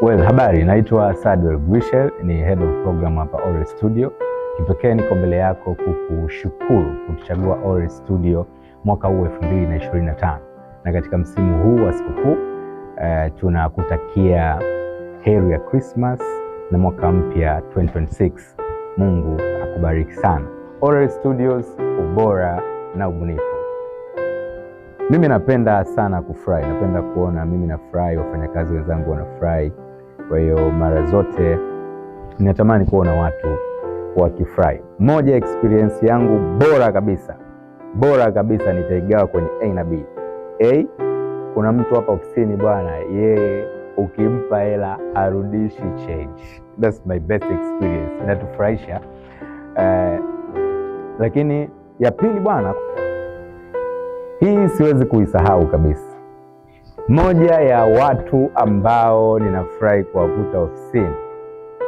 Well, habari, naitwa Sadwell Gwishel, ni head of program hapa Ore Studio. Kipekee niko mbele yako kukushukuru kutuchagua Ore Studio mwaka huu 2025. Na katika msimu huu wa sikukuu tunakutakia heri ya Christmas na mwaka mpya 2026. Mungu akubariki sana. Ore Studios, ubora na ubunifu. Mimi napenda sana kufurahi, napenda kuona mimi nafurahi, wafanyakazi wenzangu wanafurahi. Kwa hiyo mara zote ninatamani kuona watu wakifurahi. Moja experience yangu bora kabisa nitaigawa kwenye A na B. A, kuna mtu hapa ofisini bwana, yeye ukimpa hela arudishi change. That's my best experience. Inatufurahisha. Lakini ya pili bwana, hii siwezi kuisahau kabisa. Moja ya watu ambao ninafurahi kuwakuta ofisini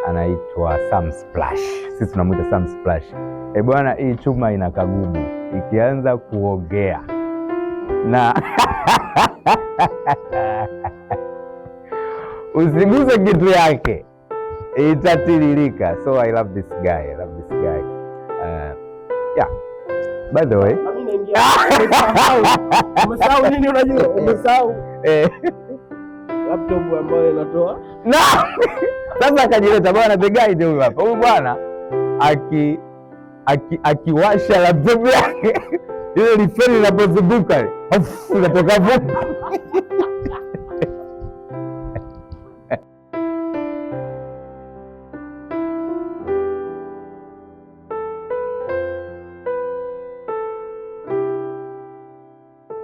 anaitwa Sam Splash. Sisi tunamuita Sam Splash. Bwana, hii chuma ina kagubu, ikianza kuogea na usiguse kitu yake itatiririka. So I love this guy. Yeah. By the way, umesahau nini? Unajua umesahau laptop ambayo inatoa sasa akajileta bwana, the guy ndio hapa. Huyu bwana akiwasha laptop yake ile lifeni linapozunguka inatoka vumbi